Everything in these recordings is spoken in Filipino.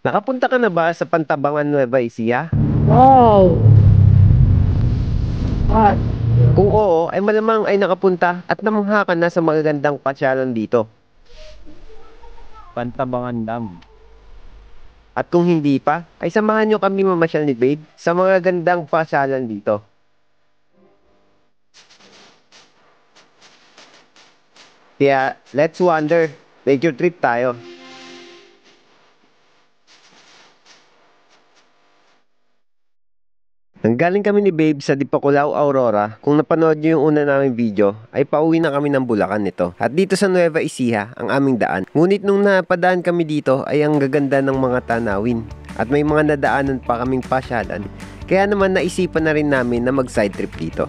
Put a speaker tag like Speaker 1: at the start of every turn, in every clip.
Speaker 1: Nakapunta ka na ba sa Pantabangan Nueva Ecija?
Speaker 2: Wow! Ah,
Speaker 1: Kung oo, ay malamang ay nakapunta at namangha ka na sa magagandang pasyalan dito.
Speaker 3: Pantabangan Dam.
Speaker 1: At kung hindi pa, ay samahan nyo kami mamasyal ni Babe sa mga gandang pasyalan dito. Kaya, let's wander. Nature trip tayo. Nanggaling kami ni Babe sa Dipakulaw, Aurora. Kung napanood nyo yung una naming video, ay pauwi na kami ng Bulacan nito. At dito sa Nueva Ecija, ang aming daan. Ngunit nung napadaan kami dito, ay ang gaganda ng mga tanawin. At may mga nadaanan pa kaming pasyalan. Kaya naman naisipan na rin namin na mag side trip dito.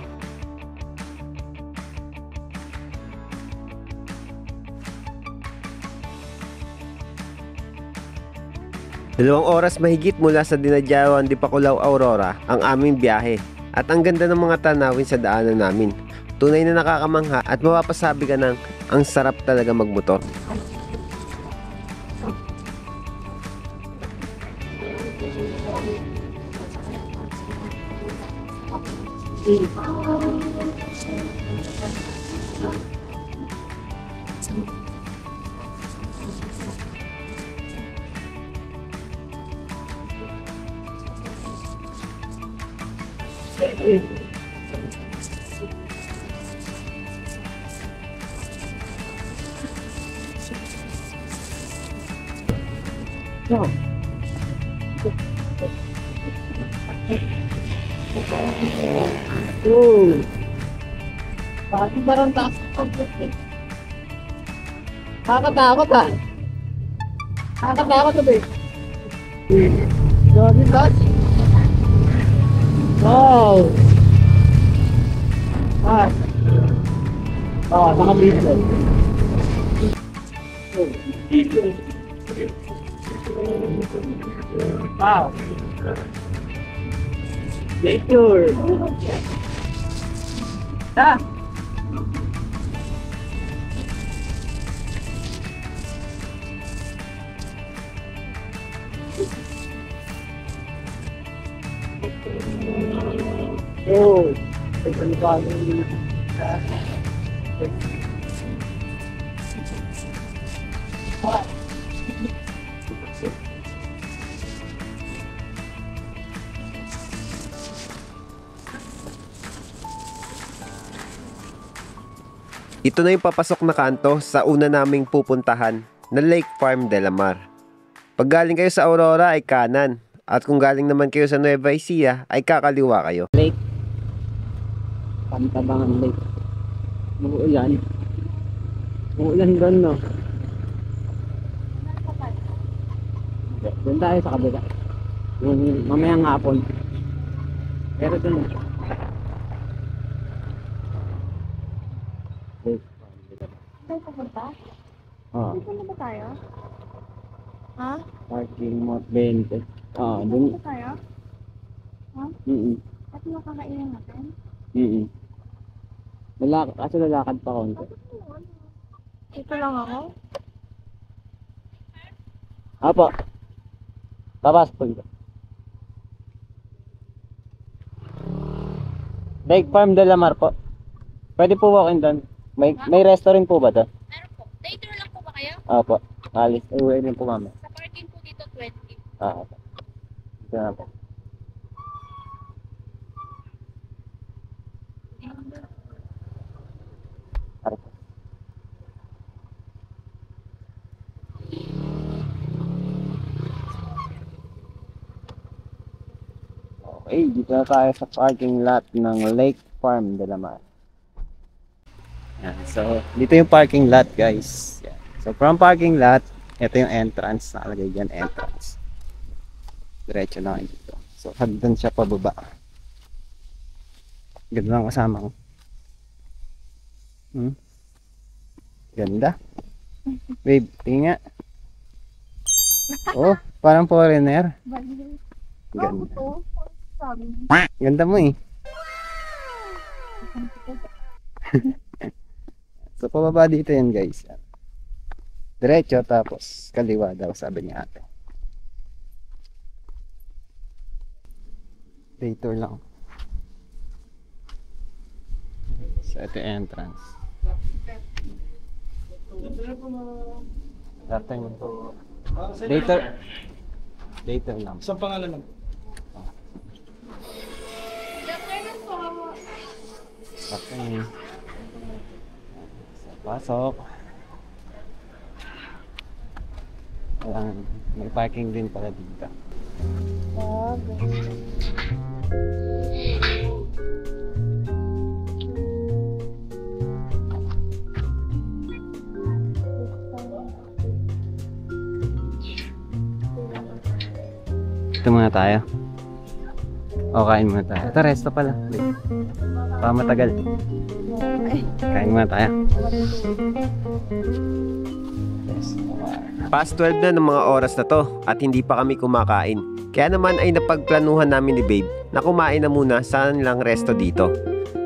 Speaker 1: Dalawang oras mahigit mula sa Dinadyawan Dipakulaw, Aurora ang aming biyahe. At ang ganda ng mga tanawin sa daanan namin. Tunay na nakakamangha at mapapasabi ka ng ang sarap talaga magmotor.
Speaker 2: oh. Bakit parang taas ang Nakakatakot ah. Nakakatakot na Johnny Dodge. Wow! Ah. Nakabito. Wow! Nature! Ah! Oh!
Speaker 1: Ito na yung papasok na kanto sa una naming pupuntahan na Lake Farm de la Mar. Pag galing kayo sa Aurora ay kanan. At kung galing naman kayo sa Nueva Ecija ay kakaliwa kayo.
Speaker 2: Lake. Pantabangan Lake. Umuulan. Umuulan doon, no? Doon tayo sa kabila. Yung mamayang hapon. Pero doon. Lake.
Speaker 4: Saan pupunta?
Speaker 2: Oo.
Speaker 4: Dito na ba tayo? Ha?
Speaker 2: Parking lot 20. Oo, doon.
Speaker 4: Dito tayo? Ha? At makakainan natin?
Speaker 2: Kaso lalakad pa konti.
Speaker 4: Dito lang ako?
Speaker 2: Apo. Papasok po dito. Lake Farm de la Mar po. Pwede po walk-in doon. May restaurant po ba doon?
Speaker 4: Meron po. Later lang po ba kayo?
Speaker 2: Opo. Alis. Uwi din po kami.
Speaker 4: Sa parking po dito 20.
Speaker 2: Opo. Ito na po. Tara po. Okay, dito na tayo sa parking lot ng Lake Farm de la Mar. Yan, so, dito yung parking lot, guys. Yan. So, from parking lot, ito yung entrance. Nakalagay dyan, entrance. Diretso na kayo dito. So, hagdan siya pababa. Ganda lang kasama ko. Ganda. Babe, tingin nga. Oh, parang foreigner.
Speaker 4: Balik.
Speaker 2: Ganda.
Speaker 4: to. Sabi mo.
Speaker 2: Ganda mo eh. So, pababa dito yan, guys. Diretso, tapos kaliwa daw, sabi ni ate. Day tour lang. So, ito yung entrance. Dati mo ito. Day tour lang.
Speaker 3: Isang pangalan lang.
Speaker 2: Dati mo. Pasok. May parking din pala dito. Ito muna tayo. O, kain muna tayo. Ito, resto pala. Wait. Baka matagal. Kain muna tayo.
Speaker 1: Past 12 na ng mga oras na to at hindi pa kami kumakain. Kaya naman ay napagplanuhan namin ni Babe na kumain na muna sa nilang resto dito.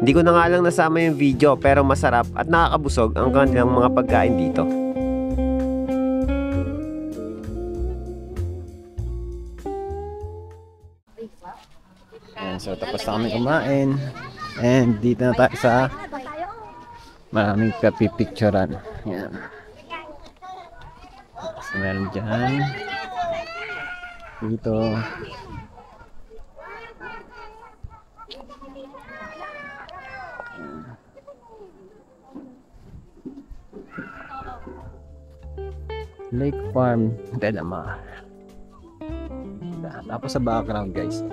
Speaker 1: Hindi ko na nga lang nasama yung video pero masarap at nakakabusog ang kanilang mga pagkain dito.
Speaker 2: Ayan, so tapos na kami kumain. And dito na tayo sa maraming kapipicturan. Ayan. So meron dyan. Dito. Lake Farm Delamar. Tapos sa background guys.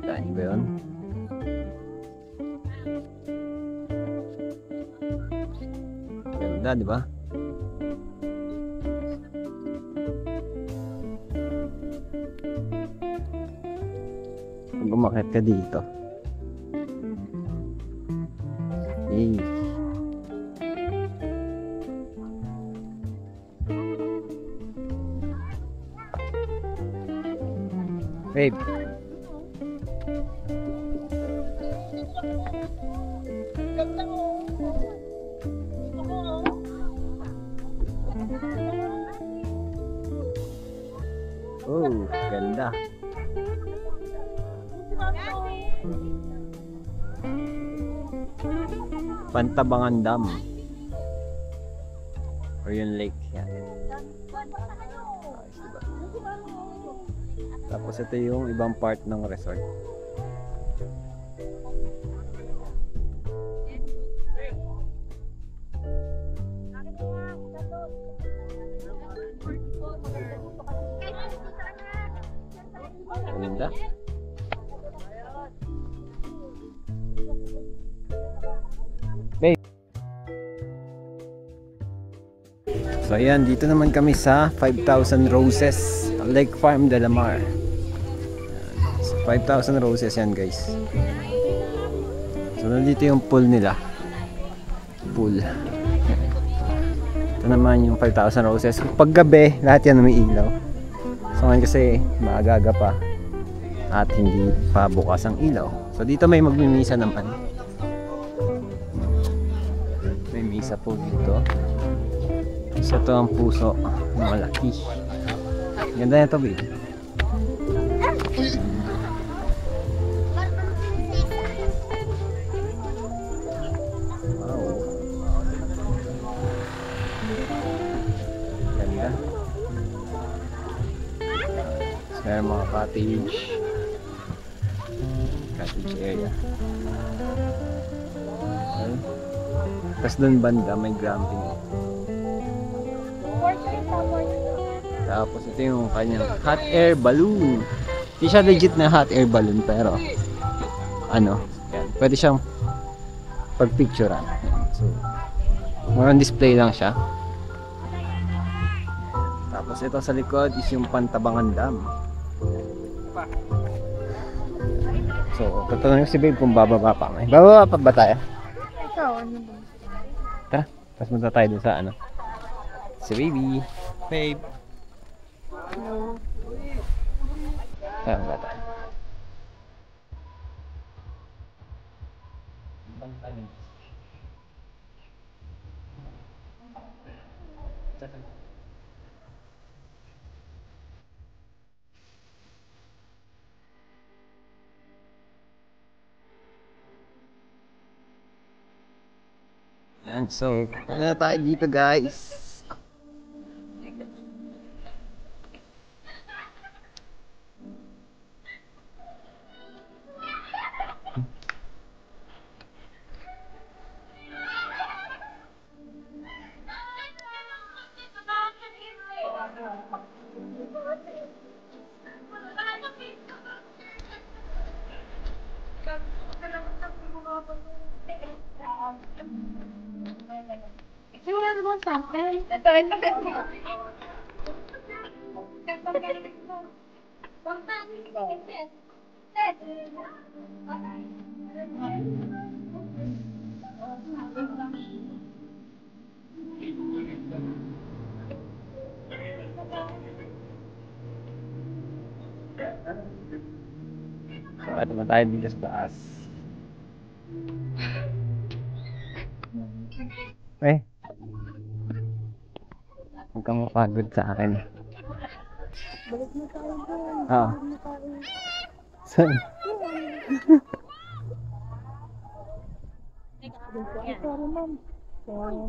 Speaker 2: Dahil ba yun? Ganda, di ba? Pag umakit ka dito. Yay! Babe. Oh, ganda. Pantabangan Dam. Or yung lake yan. Ayos, diba? Tapos ito yung ibang part ng resort. Ganda. Babe. So ayan, dito naman kami sa 5,000 Roses Lake Farm Delamar. So, 5,000 Roses yan guys. So nandito yung pool nila. Pool. Ito naman yung 5,000 Roses. Pag gabi, lahat yan may ilaw. So ngayon kasi maaga pa at hindi pa bukas ang ilaw. So dito may magmimisa naman. May misa po dito. So ito ang puso na malaki. Ganda na ito, babe. Wow. Ganda. So, meron mga cottage area. Okay. Tapos dun banda may glamping. Tapos ito yung kanyang hot air balloon. Hindi siya legit na hot air balloon pero ano, yan, pwede siyang pagpicturean. So, more on display lang siya. Tapos ito sa likod is yung Pantabangan Dam. So, tatanungin si Babe kung bababa pa kami. Bababa pa ba tayo?
Speaker 4: Ikaw, ano ba?
Speaker 2: Tara, tapos punta tayo dun sa ano. Si Baby. Babe.
Speaker 4: No.
Speaker 2: Saan ba tayo? Yan, so, na tayo dito guys. So, ano naman tayo dito sa taas. Huwag kang mapagod sa akin.
Speaker 4: Balik na tayo doon.
Speaker 2: Oo.
Speaker 4: Balik na tayo.
Speaker 2: Saan?
Speaker 4: Sorry, ma'am.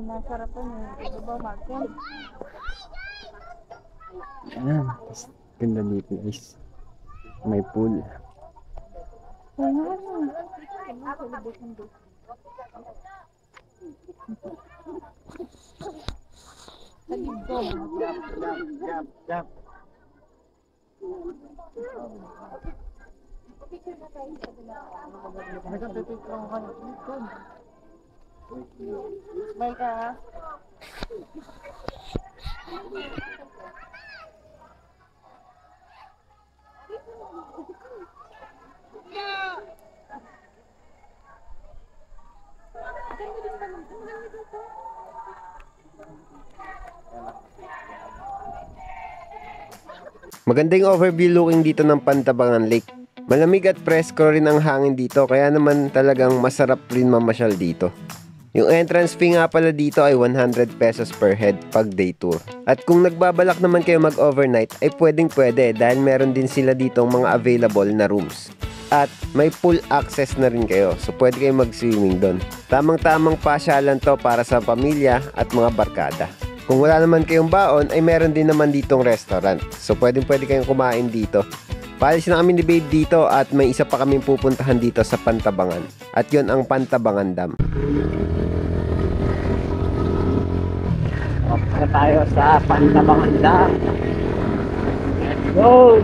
Speaker 4: Nasarapan eh. Ito ba, Markel?
Speaker 2: Ayan. Ganda dito guys. May pool.
Speaker 4: Ano? Celebration day.
Speaker 2: Jump.
Speaker 4: Smile ka, ha?
Speaker 1: Maganda yung overview looking dito ng Pantabangan Lake. Malamig at presko rin ang hangin dito kaya naman talagang masarap rin mamasyal dito. Yung entrance fee nga pala dito ay 100 pesos per head pag day tour. At kung nagbabalak naman kayo mag-overnight ay pwedeng-pwede dahil meron din sila ditong mga available na rooms. At may pool access na rin kayo so pwede kayo mag-swimming doon. Tamang-tamang pasyalan to para sa pamilya at mga barkada. Kung wala naman kayong baon ay meron din naman ditong restaurant. So pwedeng-pwede kayong kumain dito. Paalis na kami ni Babe dito at may isa pa kaming pupuntahan dito sa Pantabangan. At yon ang Pantabangan Dam.
Speaker 2: Punta tayo sa Pantabangan Dam. Let's go!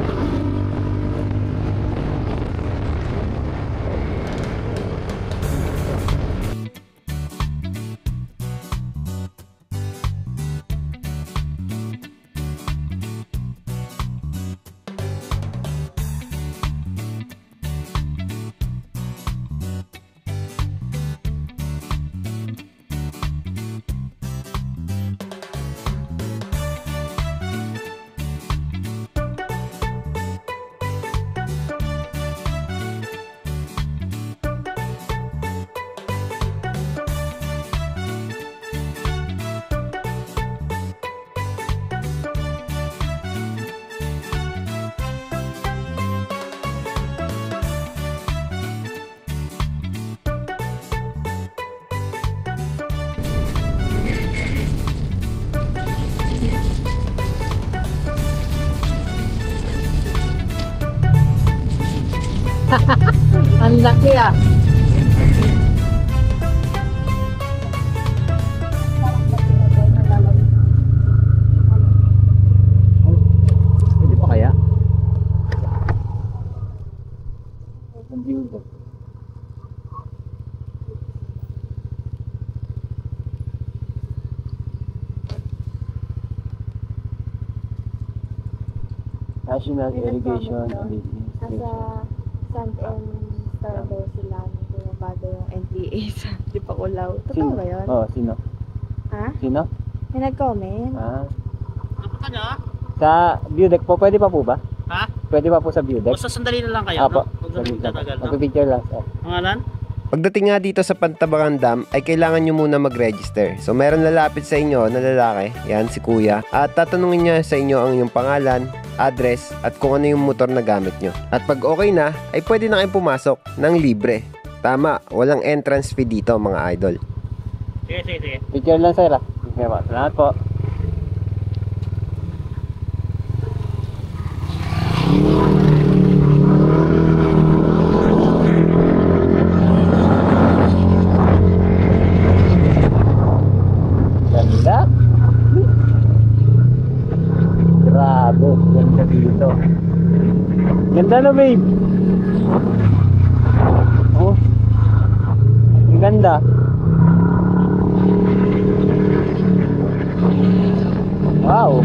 Speaker 4: Ang laki ah.
Speaker 2: Pwede pa kaya? Ang view ko. National Irrigation
Speaker 4: Nasa Sand and Star daw sila. Bumabado yung NPA sa Dipakulaw. Totoo ba yun?
Speaker 2: Oo, sino?
Speaker 4: Ha?
Speaker 2: Sino?
Speaker 4: May nag-comment?
Speaker 2: Ah. Sa view deck po, pwede pa po ba?
Speaker 3: Ha?
Speaker 2: Pwede pa po sa view deck?
Speaker 3: O sa sandali na lang kayo,
Speaker 2: Apo.
Speaker 3: no? Huwag na magtatagal, no?
Speaker 2: Mag-picture lang, sir.
Speaker 3: Pangalan?
Speaker 1: Pagdating nga dito sa Pantabangan Dam ay kailangan nyo muna mag-register. So meron lalapit sa inyo na lalaki, yan si kuya, at tatanungin niya sa inyo ang inyong pangalan, address, at kung ano yung motor na gamit nyo. At pag okay na, ay pwede na kayong pumasok ng libre. Tama, walang entrance fee dito mga idol.
Speaker 3: Sige, sige, sige.
Speaker 2: Picture lang sir ah. Okay ba? Salamat po. Ganda. Grabe, ganda dito. Ganda no babe. Oh. Ang ganda. Wow.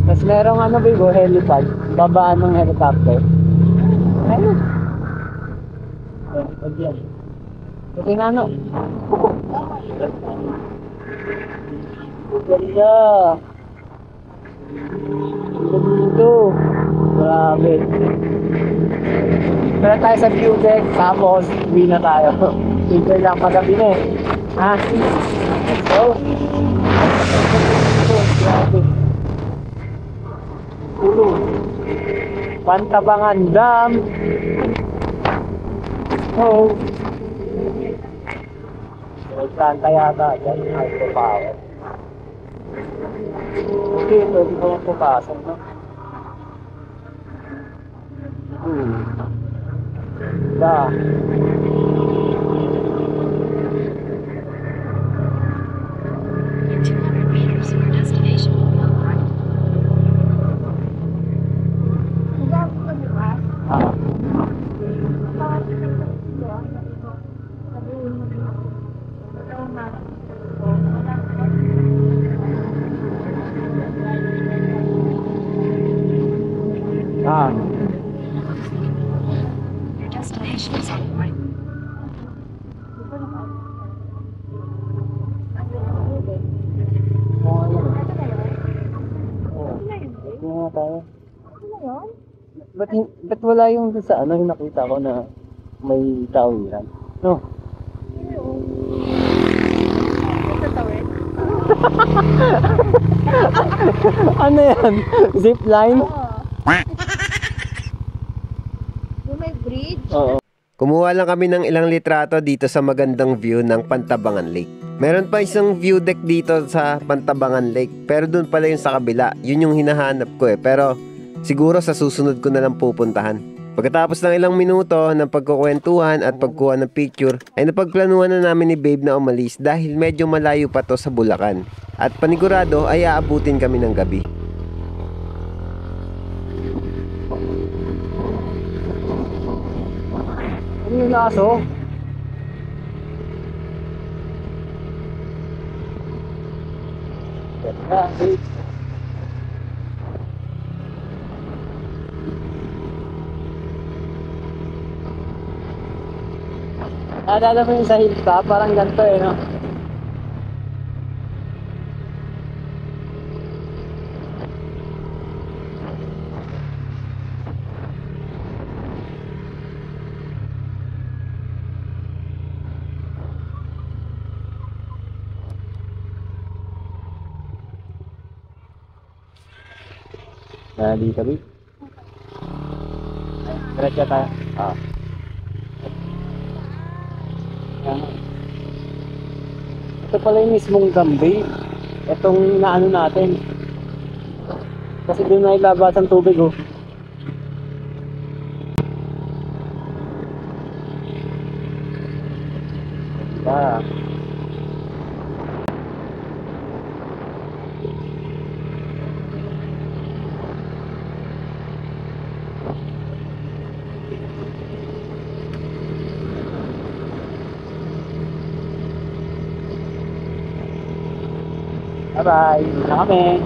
Speaker 2: Tapos merong ano babe, oh, helipad. Babaan ng helicopter. Ayun. Helipad yan. Ito na ano. Ganda. Ganda dito. Grabe. Tara tayo sa view deck, tapos uwi na tayo. Picture lang pagabi na eh. Ha? Let's go. Grabe. Ulo. Pantabangan Dam. Oh. Santa yata dyan, hydropower. Okay, pwede ko lang pupasok, no? Da.
Speaker 5: In 200 meters, your destination will be on the right.
Speaker 2: Ah. Ah.
Speaker 5: Your destination is on the right.
Speaker 2: Kaya nga tayo. Ba't wala yung sa ano yung nakita ko na may tawiran? No. Ano yan? Zip line?
Speaker 4: Yung may bridge.
Speaker 2: Oo.
Speaker 1: Kumuha lang kami ng ilang litrato dito sa magandang view ng Pantabangan Lake. Meron pa isang view deck dito sa Pantabangan Lake, pero dun pala yung sa kabila. Yun yung hinahanap ko eh, pero siguro sa susunod ko na lang pupuntahan. Pagkatapos ng ilang minuto ng pagkukwentuhan at pagkuha ng picture, ay napagplanuhan na namin ni Babe na umalis dahil medyo malayo pa to sa Bulacan. At panigurado ay aabutin kami ng gabi.
Speaker 2: Ano yung aso? Naalala mo yung sa hilltop, parang ganito eh, no? Dali kami. Diretso tayo. Ah. Ito pala yung mismong Gambay. Itong naano natin. Kasi doon na ilabas ang tubig, oh. Ah. Bye-bye. Dito na kami.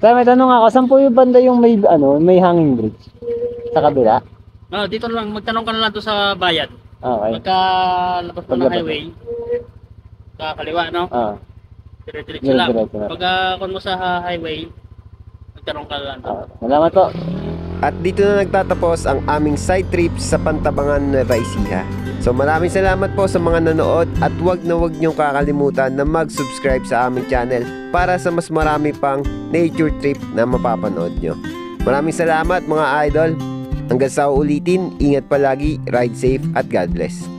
Speaker 2: Sir, may tanong ako, saan po yung banda yung may hanging bridge? Sa kabila?
Speaker 3: Dito lang, magtanong ka na lang doon sa bayan.
Speaker 2: Okay.
Speaker 3: Pagkalabas mo ng
Speaker 2: Paglabas.
Speaker 3: highway, kakaliwa, no? Dire-diretso lang.
Speaker 2: Diretso na.
Speaker 3: Pagka kung mo sa highway, magtanong ka na lang doon.
Speaker 2: Salamat po.
Speaker 1: At dito na nagtatapos ang aming side trip sa Pantabangan, Nueva Ecija. So maraming salamat po sa mga nanood at wag na wag niyong kakalimutan na mag-subscribe sa aming channel para sa mas marami pang nature trip na mapapanood nyo. Maraming salamat mga idol. Hanggang sa uulitin, ingat palagi, ride safe at God bless.